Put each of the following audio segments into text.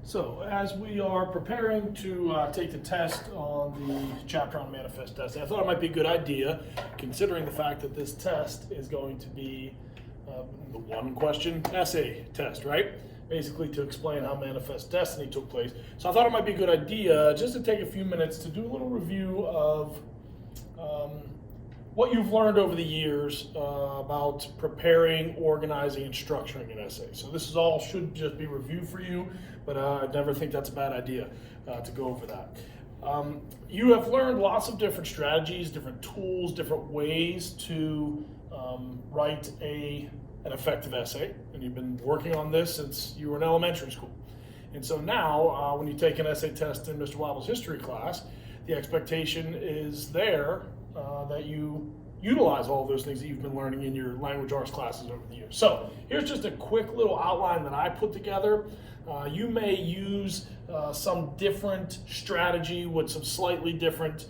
So, as we are preparing to take the test on the chapter on manifest destiny, I thought it might be a good idea, considering the fact that this test is going to be the one question essay test, right? Basically to explain how manifest destiny took place. So I thought it might be a good idea just to take a few minutes to do a little review of what you've learned over the years about preparing, organizing, and structuring an essay. So this is all should just be review for you, but I never think that's a bad idea to go over that. You have learned lots of different strategies, different tools, different ways to write an effective essay, and you've been working on this since you were in elementary school. And so now, when you take an essay test in Mr. Wobble's history class, the expectation is there that you utilize all of those things that you've been learning in your language arts classes over the years. So here's just a quick little outline that I put together. You may use some different strategy with some slightly different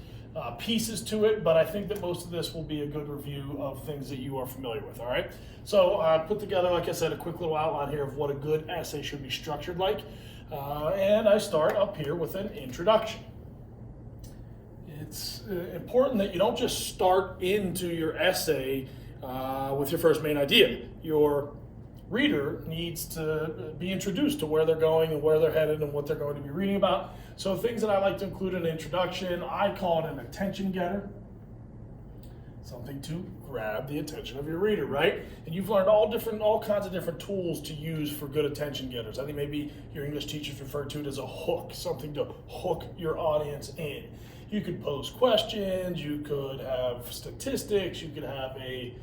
pieces to it, but I think that most of this will be a good review of things that you are familiar with, all right? So I put together, like I said, a quick little outline here of what a good essay should be structured like. And I start up here with an introduction. It's important that you don't just start into your essay with your first main idea. Your reader needs to be introduced to where they're going and where they're headed and what they're going to be reading about. So things that I like to include in an introduction, I call it an attention getter. Something to grab the attention of your reader, right? And you've learned all kinds of different tools to use for good attention getters. I think maybe your English teachers refer to it as a hook, something to hook your audience in. You could pose questions, you could have statistics, you could have a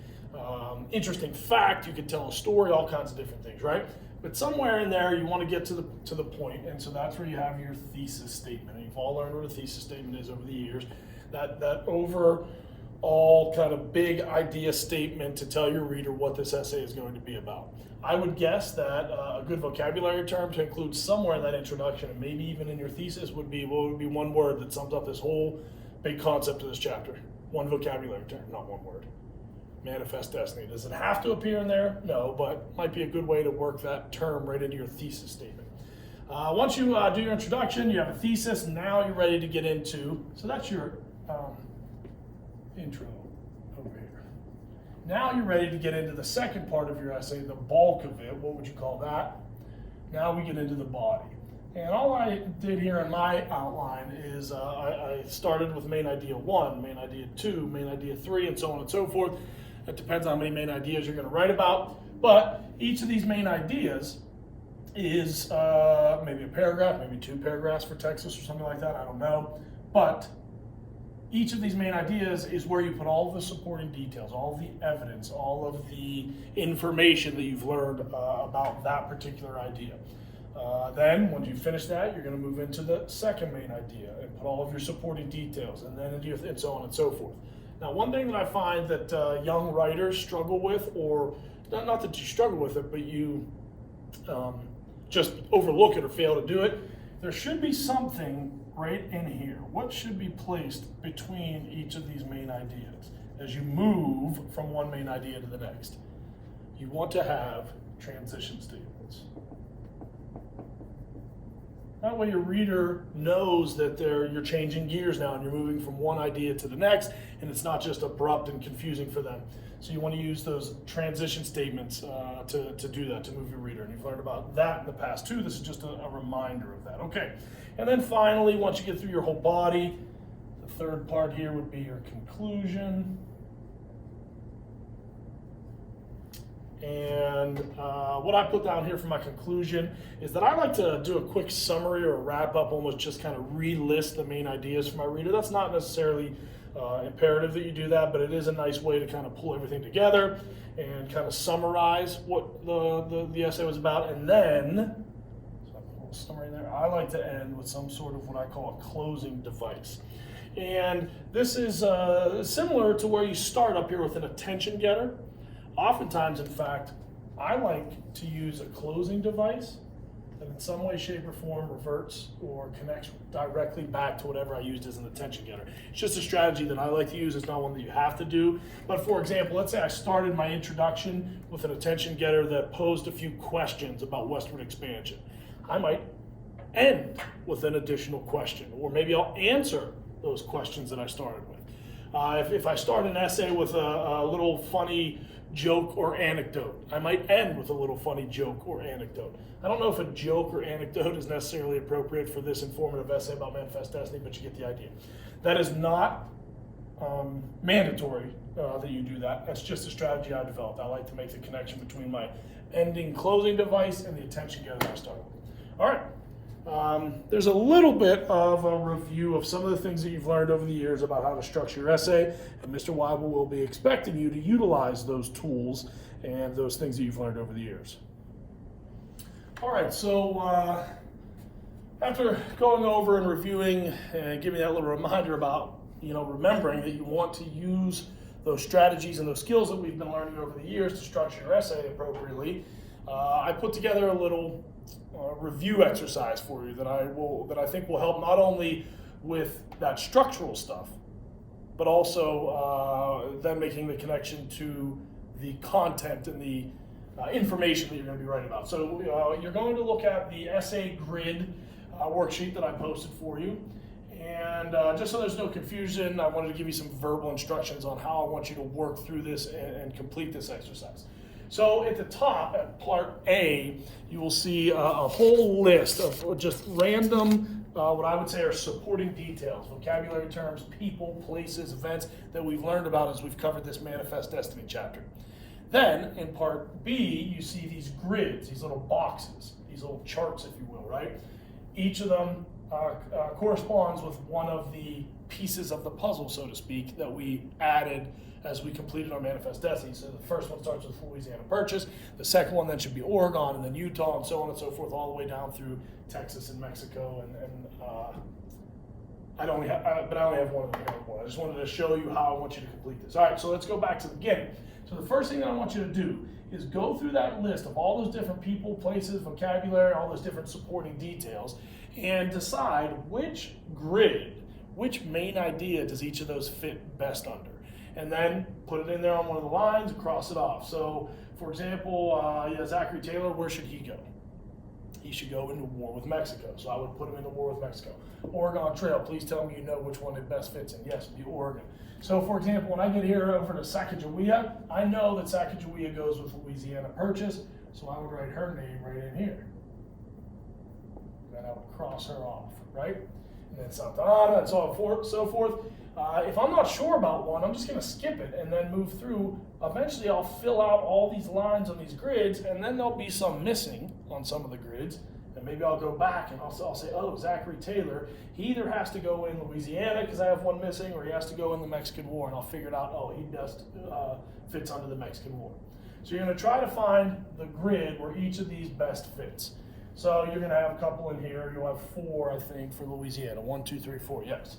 interesting fact, you could tell a story, all kinds of different things, right? But somewhere in there you want to get to the point, and so that's where you have your thesis statement. And you've all learned what a thesis statement is over the years. That overall kind of big idea statement to tell your reader what this essay is going to be about. I would guess that a good vocabulary term to include somewhere in that introduction, and maybe even in your thesis, would be what would be one word that sums up this whole big concept of this chapter. One vocabulary term, not one word. Manifest destiny. Does it have to appear in there? No, but might be a good way to work that term right into your thesis statement. Once you do your introduction, you have a thesis, now you're ready to get into, so that's your intro over here. Now you're ready to get into the second part of your essay, the bulk of it. What would you call that? Now we get into the body. And all I did here in my outline is I started with main idea 1, main idea 2, main idea 3, and so on and so forth. It depends on how many main ideas you're going to write about. But each of these main ideas is maybe a paragraph, maybe 2 paragraphs for Texas or something like that. I don't know. But each of these main ideas is where you put all of the supporting details, all of the evidence, all of the information that you've learned about that particular idea. Then, once you finish that, you're going to move into the second main idea and put all of your supporting details, and then and so on and so forth. Now, one thing that I find that young writers struggle with, or not that you struggle with it, but you just overlook it or fail to do it, there should be something right in here. What should be placed between each of these main ideas as you move from one main idea to the next? You want to have transition statements. That way your reader knows that you're changing gears now and you're moving from one idea to the next, and it's not just abrupt and confusing for them. So you want to use those transition statements to do that, to move your reader. And you've learned about that in the past too. This is just a reminder of that. Okay. And then finally, once you get through your whole body, the third part here would be your conclusion. And what I put down here for my conclusion is that I like to do a quick summary or a wrap up, almost just kind of relist the main ideas for my reader. That's not necessarily imperative that you do that, but it is a nice way to kind of pull everything together and kind of summarize what the essay was about. And then, so I put a little summary there, I like to end with some sort of what I call a closing device. And this is similar to where you start up here with an attention getter. Oftentimes, in fact, I like to use a closing device that in some way, shape, or form reverts or connects directly back to whatever I used as an attention getter. It's just a strategy that I like to use. It's not one that you have to do. But for example, let's say I started my introduction with an attention getter that posed a few questions about westward expansion. I might end with an additional question, or maybe I'll answer those questions that I started with. If I start an essay with a little funny joke or anecdote, I might end with a little funny joke or anecdote. I don't know if a joke or anecdote is necessarily appropriate for this informative essay about Manifest Destiny, but you get the idea. That is not mandatory that you do that. That's just a strategy I developed. I like to make the connection between my ending closing device and the attention getter that I started with. All right. There's a little bit of a review of some of the things that you've learned over the years about how to structure your essay, and Mr. Weibel will be expecting you to utilize those tools and those things that you've learned over the years. All right, so after going over and reviewing and giving that little reminder about, remembering that you want to use those strategies and those skills that we've been learning over the years to structure your essay appropriately, I put together a little review exercise for you that I think will help not only with that structural stuff, but also then making the connection to the content and the information that you're going to be writing about. So you're going to look at the essay grid worksheet that I posted for you. And just so there's no confusion, I wanted to give you some verbal instructions on how I want you to work through this and complete this exercise. So at the top, at part A, you will see a whole list of just random, what I would say are supporting details, vocabulary terms, people, places, events that we've learned about as we've covered this Manifest Destiny chapter. Then in part B, you see these grids, these little boxes, these little charts, if you will, right? Each of them corresponds with one of the pieces of the puzzle, so to speak, that we added as we completed our Manifest Destiny. So the first one starts with Louisiana Purchase, the second one then should be Oregon, and then Utah, and so on and so forth, all the way down through Texas and Mexico. And I only have one of them here. I just wanted to show you how I want you to complete this. All right, so let's go back to the beginning. So the first thing that I want you to do is go through that list of all those different people, places, vocabulary, all those different supporting details, and decide which grid, which main idea does each of those fit best under. And then put it in there on one of the lines and cross it off. So, for example, Zachary Taylor, where should he go? He should go into war with Mexico. So I would put him into war with Mexico. Oregon Trail, please tell me you know which one it best fits in. Yes, it'd be Oregon. So, for example, when I get here over to Sacagawea, I know that Sacagawea goes with Louisiana Purchase, so I would write her name right in here. Then I would cross her off, right? And then Santa Ana and so forth. If I'm not sure about one, I'm just going to skip it and then move through. Eventually, I'll fill out all these lines on these grids, and then there'll be some missing on some of the grids. And maybe I'll go back and I'll say, oh, Zachary Taylor, he either has to go in Louisiana because I have one missing, or he has to go in the Mexican War, and I'll figure it out, oh, he best fits under the Mexican War. So you're going to try to find the grid where each of these best fits. So you're going to have a couple in here. You'll have 4, I think, for Louisiana. 1, 2, 3, 4, yes.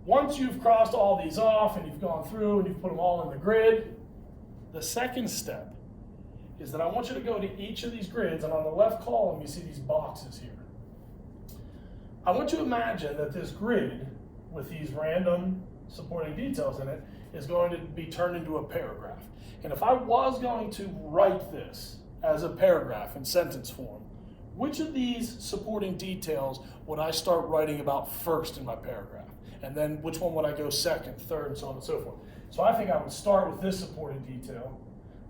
Once you've crossed all these off and you've gone through and you've put them all in the grid, the second step is that I want you to go to each of these grids, and on the left column you see these boxes here. I want you to imagine that this grid with these random supporting details in it is going to be turned into a paragraph. And if I was going to write this as a paragraph in sentence form, which of these supporting details would I start writing about first in my paragraph? And then which one would I go second, third, and so on and so forth? So I think I would start with this supporting detail.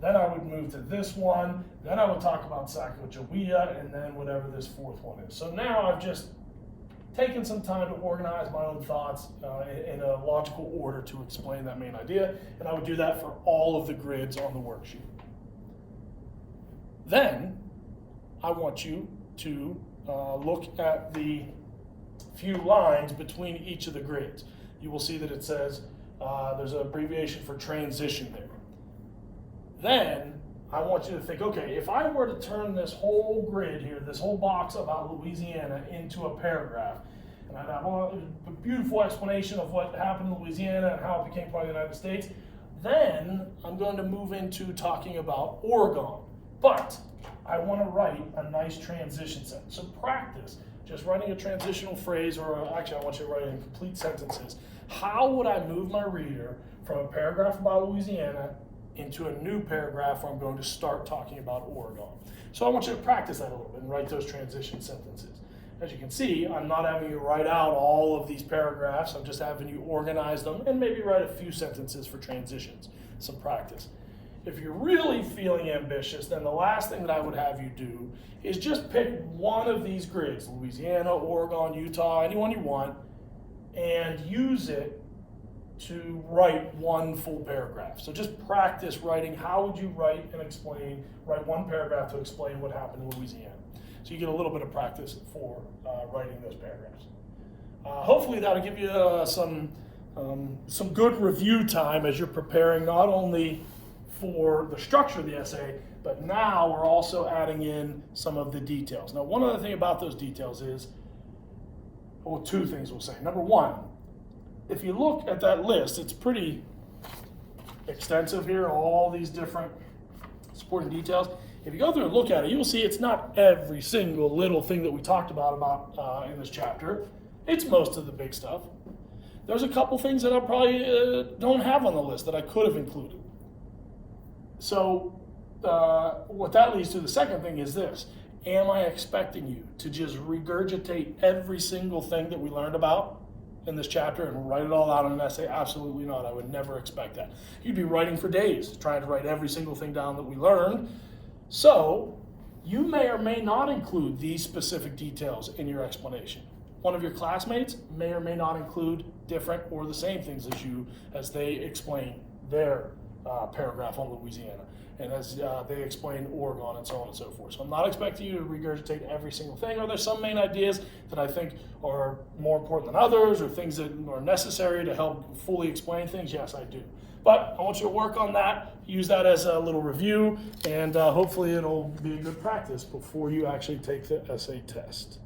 Then I would move to this one. Then I would talk about Sacagawea, and then whatever this fourth one is. So now I've just taken some time to organize my own thoughts in a logical order to explain that main idea. And I would do that for all of the grids on the worksheet. Then I want you to look at the few lines between each of the grids. You will see that it says there's an abbreviation for transition there. Then I want you to think, okay, if I were to turn this whole grid here, this whole box about Louisiana into a paragraph, and I'd have a beautiful explanation of what happened in Louisiana and how it became part of the United States, then I'm going to move into talking about Oregon. But I want to write a nice transition sentence. So practice just writing a transitional phrase, or actually I want you to write it in complete sentences. How would I move my reader from a paragraph about Louisiana into a new paragraph where I'm going to start talking about Oregon? So I want you to practice that a little bit and write those transition sentences. As you can see, I'm not having you write out all of these paragraphs. I'm just having you organize them and maybe write a few sentences for transitions, some practice. If you're really feeling ambitious, then the last thing that I would have you do is just pick one of these grids, Louisiana, Oregon, Utah, anyone you want, and use it to write one full paragraph. So just practice writing. How would you write one paragraph to explain what happened in Louisiana? So you get a little bit of practice for writing those paragraphs. Hopefully that'll give you some good review time as you're preparing not only for the structure of the essay, but now we're also adding in some of the details. Now, one other thing about those details is, well, two things we'll say. Number one, if you look at that list, it's pretty extensive here, all these different supporting details. If you go through and look at it, you'll see it's not every single little thing that we talked about in this chapter. It's most of the big stuff. There's a couple things that I probably don't have on the list that I could have included. So what that leads to, the second thing is this. Am I expecting you to just regurgitate every single thing that we learned about in this chapter and write it all out in an essay? Absolutely not. I would never expect that. You'd be writing for days, trying to write every single thing down that we learned. So you may or may not include these specific details in your explanation. One of your classmates may or may not include different or the same things as you as they explain their paragraph on Louisiana, and as they explain Oregon, and so on and so forth. So I'm not expecting you to regurgitate every single thing. Are there some main ideas that I think are more important than others, or things that are necessary to help fully explain things? Yes, I do. But I want you to work on that, use that as a little review, and hopefully it'll be a good practice before you actually take the essay test.